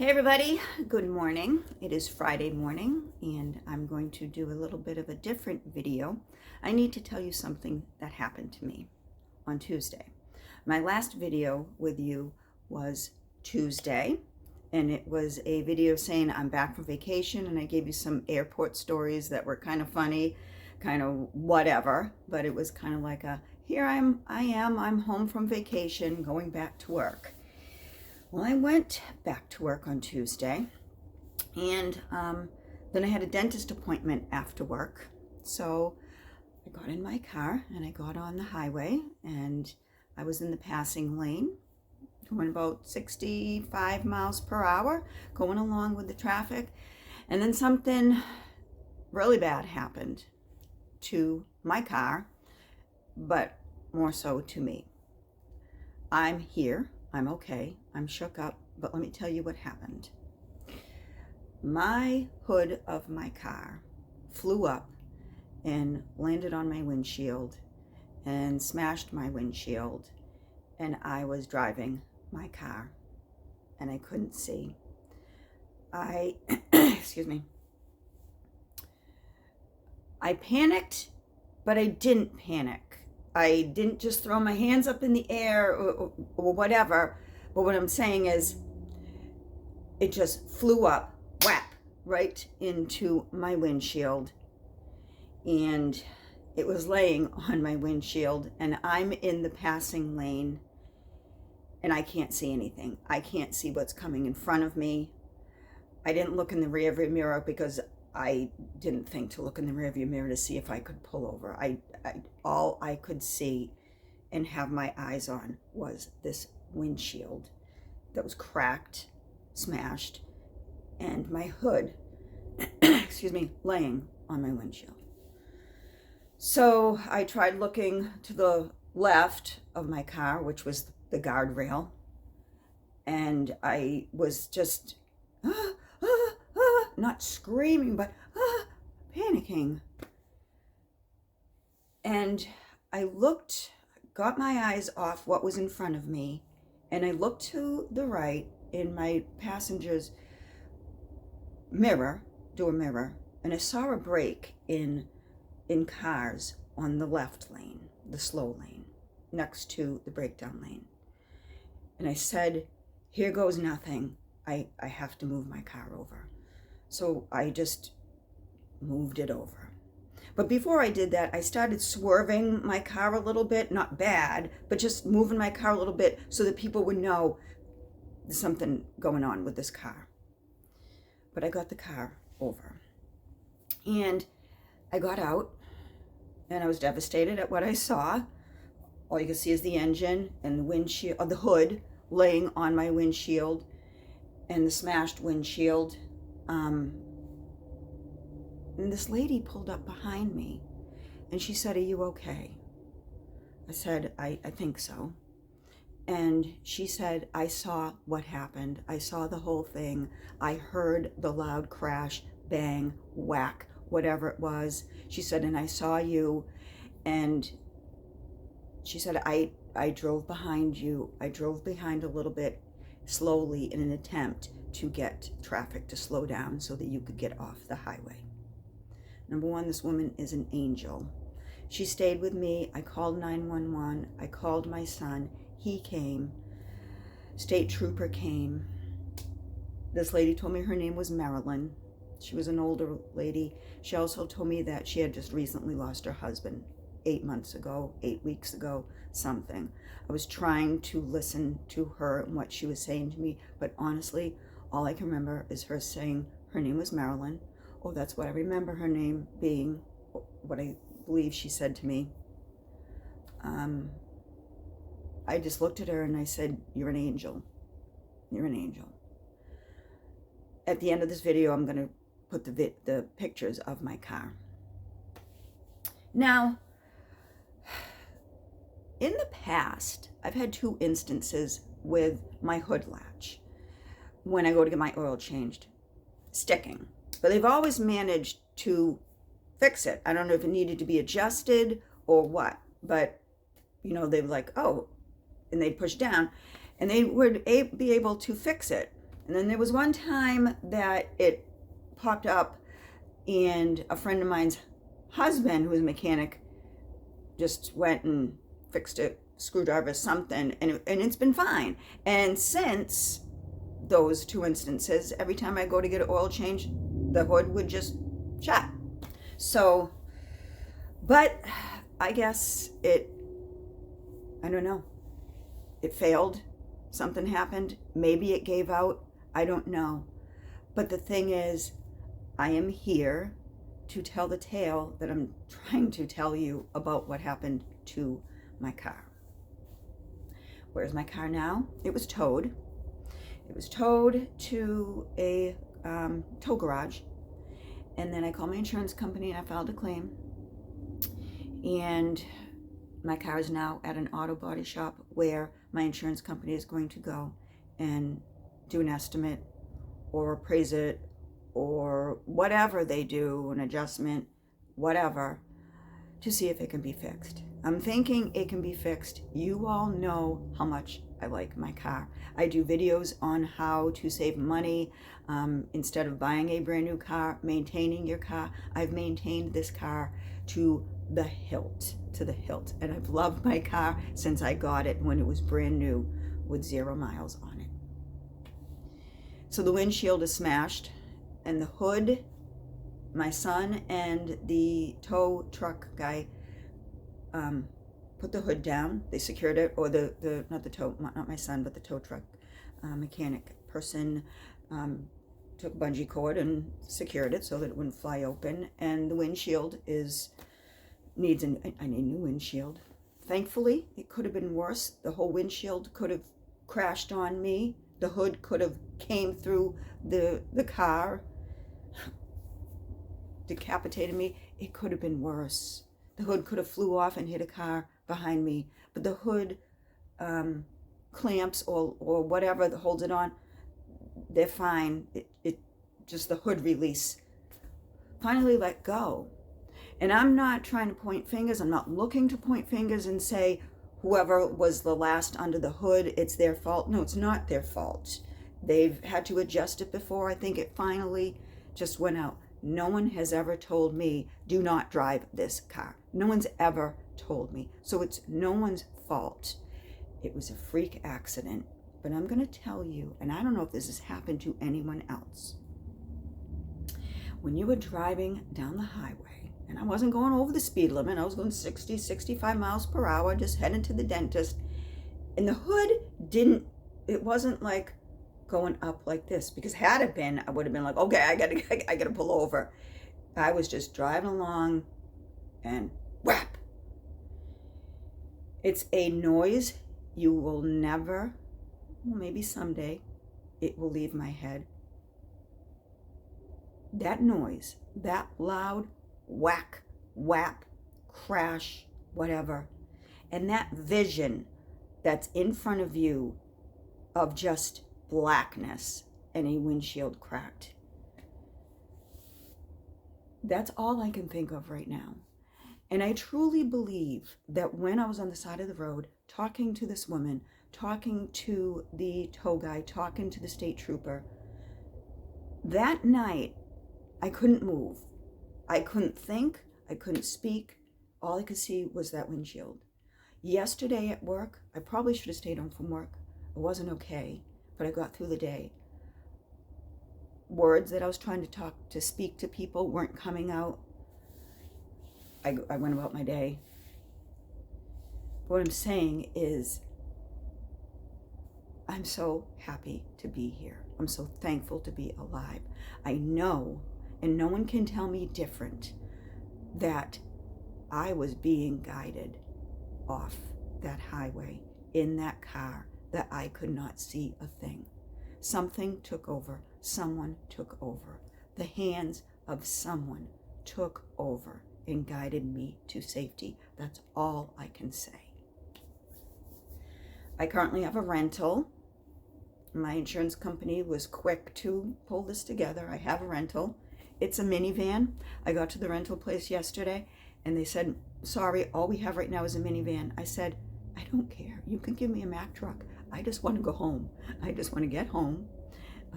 Hey everybody, good morning. It is Friday morning and I'm going to do a little bit of a different video. I need to tell you something that happened to me on Tuesday. My last video with you was Tuesday and it was a video saying I'm back from vacation, and I gave you some airport stories that were kind of funny, kind of whatever, but it was kind of like I'm home from vacation going back to work. Well, I went back to work on Tuesday, and then I had a dentist appointment after work. So I got in my car and I got on the highway, and I was in the passing lane, going about 65 miles per hour, going along with the traffic. And then something really bad happened to my car, but more so to me. I'm here. I'm okay. I'm shook up, but let me tell you what happened. My hood of my car flew up and landed on my windshield and smashed my windshield, and I was driving my car and I couldn't see. Excuse me. I panicked, but I didn't panic. I didn't just throw my hands up in the air or whatever. But what I'm saying is, it just flew up, whap, right into my windshield. And it was laying on my windshield, and I'm in the passing lane, and I can't see anything. I can't see what's coming in front of me. I didn't look in the rearview mirror because I didn't think to look in the rearview mirror to see if I could pull over. All I could see and have my eyes on was this windshield that was cracked, smashed, and my hood, excuse me, laying on my windshield. So I tried looking to the left of my car, which was the guardrail, and I was just not screaming, but panicking. And I looked, got my eyes off what was in front of me, and I looked to the right in my passenger's mirror, door mirror, and I saw a break in cars on the left lane, the slow lane, next to the breakdown lane. And I said, here goes nothing. I have to move my car over. So I just moved it over. But before I did that, I started swerving my car a little bit, not bad, but just moving my car a little bit so that people would know there's something going on with this car. But I got the car over. And I got out, and I was devastated at what I saw. All you can see is the engine and the windshield, or the hood laying on my windshield, and the smashed windshield. And this lady pulled up behind me, and she said, "Are you okay?" I said, I think so. And she said, "I saw what happened. I saw the whole thing. I heard the loud crash, bang, whack, whatever it was." She said, "And I saw you." And she said, I drove behind you. I drove behind a little bit slowly in an attempt to get traffic to slow down so that you could get off the highway. Number one, this woman is an angel. She stayed with me. I called 911. I called my son. He came. State trooper came. This lady told me her name was Marilyn. She was an older lady. She also told me that she had just recently lost her husband 8 months ago, 8 weeks ago, something. I was trying to listen to her and what she was saying to me, but honestly, all I can remember is her saying her name was Marilyn. Oh, that's what I remember her name being, what I believe she said to me. I just looked at her and I said, "You're an angel. You're an angel." At the end of this video, I'm going to put the pictures of my car. Now, in the past, I've had 2 instances with my hood latch when I go to get my oil changed, sticking. But they've always managed to fix it. I don't know if it needed to be adjusted or what, but you know, they were like, oh, and they push down, and they would be able to fix it. And then there was one time that it popped up, and a friend of mine's husband, who was a mechanic, just went and fixed a screwdriver, something, and it's been fine. And since those two instances, every time I go to get an oil change, the hood would just shut. So, but I guess I don't know. It failed. Something happened. Maybe it gave out. I don't know. But the thing is, I am here to tell the tale that I'm trying to tell you about what happened to my car. Where's my car now? It was towed. It was towed to a tow garage. And then I called my insurance company and I filed a claim. And my car is now at an auto body shop where my insurance company is going to go and do an estimate or appraise it or whatever they do, an adjustment, whatever, to see if it can be fixed. I'm thinking it can be fixed. You all know how much I like my car. I do videos on how to save money instead of buying a brand new car, maintaining your car. I've maintained this car to the hilt, and I've loved my car since I got it when it was brand new with 0 miles on it. So the windshield is smashed, and the hood, my son and the tow truck guy put the hood down. They secured it, or not my son, but the tow truck mechanic person took bungee cord and secured it so that it wouldn't fly open. And the windshield I need a new windshield. Thankfully, it could have been worse. The whole windshield could have crashed on me. The hood could have came through the car, decapitated me. It could have been worse. The hood could have flew off and hit a car behind me. But the hood clamps or whatever that holds it on, they're fine. It just the hood release finally let go. And I'm not trying to point fingers. I'm not looking to point fingers and say whoever was the last under the hood, it's their fault. No, it's not their fault. They've had to adjust it before. I think it finally just went out. No one has ever told me, do not drive this car. No one's ever told me. So it's no one's fault. It was a freak accident. But I'm going to tell you, and I don't know if this has happened to anyone else. When you were driving down the highway, and I wasn't going over the speed limit, I was going 60, 65 miles per hour, just heading to the dentist, and the hood it wasn't like going up like this, because had it been, I would have been like, okay, I gotta pull over. I was just driving along, and whap! It's a noise you will never, well, maybe someday, it will leave my head. That noise, that loud whack, whap, crash, whatever, and that vision that's in front of you of just blackness and a windshield cracked. That's all I can think of right now. And I truly believe that when I was on the side of the road talking to this woman, talking to the tow guy, talking to the state trooper, that night I couldn't move. I couldn't think, I couldn't speak. All I could see was that windshield. Yesterday at work, I probably should have stayed home from work. I wasn't okay, but I got through the day. Words that I was trying to speak to people weren't coming out. I went about my day. What I'm saying is, I'm so happy to be here. I'm so thankful to be alive. I know, and no one can tell me different, that I was being guided off that highway in that car that I could not see a thing. Something took over. Someone took over. The hands of someone took over and guided me to safety. That's all I can say. I currently have a rental. My insurance company was quick to pull this together. I have a rental. It's a minivan. I got to the rental place yesterday and they said, sorry, all we have right now is a minivan. I said, I don't care. You can give me a Mack truck. I just want to go home. I just want to get home.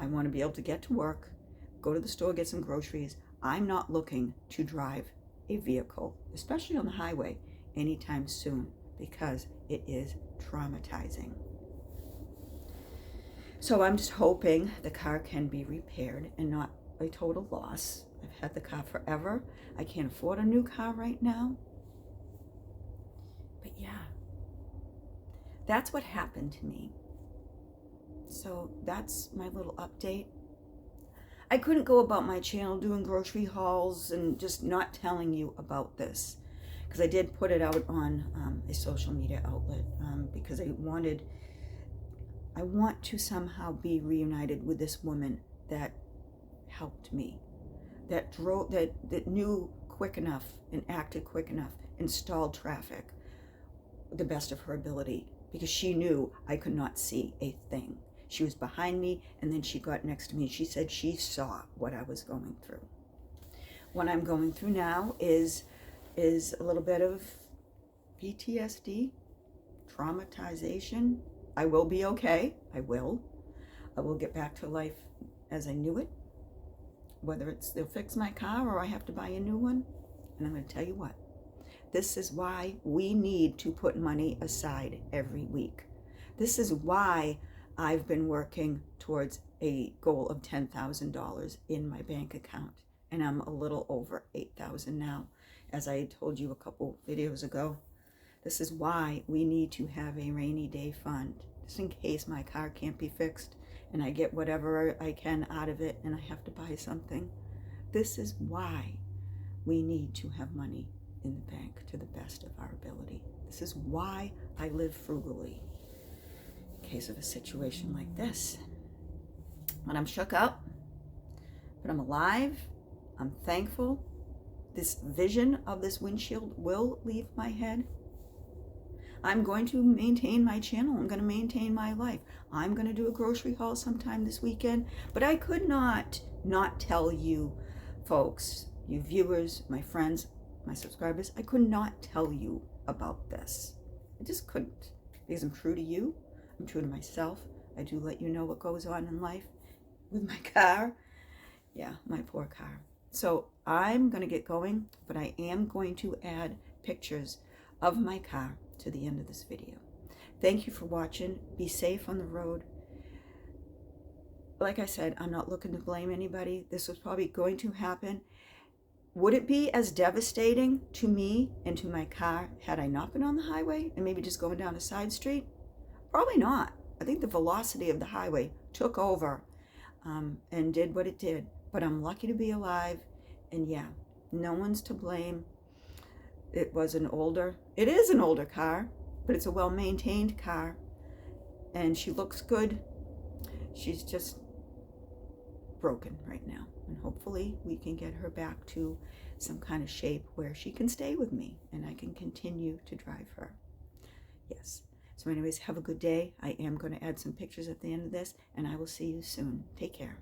I want to be able to get to work, go to the store, get some groceries. I'm not looking to drive a vehicle, especially on the highway, anytime soon, because it is traumatizing. So I'm just hoping the car can be repaired and not a total loss. I've had the car forever. I can't afford a new car right now. But yeah, that's what happened to me. So that's my little update. I couldn't go about my channel doing grocery hauls and just not telling you about this, because I did put it out on a social media outlet because I want to somehow be reunited with this woman that helped me, that knew quick enough and acted quick enough and stalled traffic the best of her ability, because she knew I could not see a thing. She was behind me, and then she got next to me. She said she saw what I was going through. What I'm going through now is a little bit of PTSD, traumatization. I will be okay. I will get back to life as I knew it. Whether they'll fix my car or I have to buy a new one. And I'm going to tell you what. This is why we need to put money aside every week. This is why I've been working towards a goal of $10,000 in my bank account. And I'm a little over 8,000 now, as I told you a couple videos ago. This is why we need to have a rainy day fund, just in case my car can't be fixed and I get whatever I can out of it and I have to buy something. This is why we need to have money in the bank to the best of our ability. This is why I live frugally in case of a situation like this. When I'm shook up, but I'm alive, I'm thankful. This vision of this windshield will leave my head. I'm going to maintain my channel. I'm going to maintain my life. I'm going to do a grocery haul sometime this weekend, but I could not tell you folks, you viewers, my friends, my subscribers, I could not tell you about this. I just couldn't, because I'm true to you. I'm true to myself. I do let you know what goes on in life with my car. Yeah, my poor car. So I'm going to get going, but I am going to add pictures of my car to the end of this video. Thank you for watching. Be safe on the road. Like I said, I'm not looking to blame anybody. This was probably going to happen. Would it be as devastating to me and to my car had I not been on the highway and maybe just going down a side street? Probably not. I think the velocity of the highway took over and did what it did. But I'm lucky to be alive. And yeah, no one's to blame. It is an older car, but it's a well-maintained car. And she looks good. She's just broken right now. And hopefully we can get her back to some kind of shape where she can stay with me and I can continue to drive her. Yes. So anyways, have a good day. I am going to add some pictures at the end of this, and I will see you soon. Take care.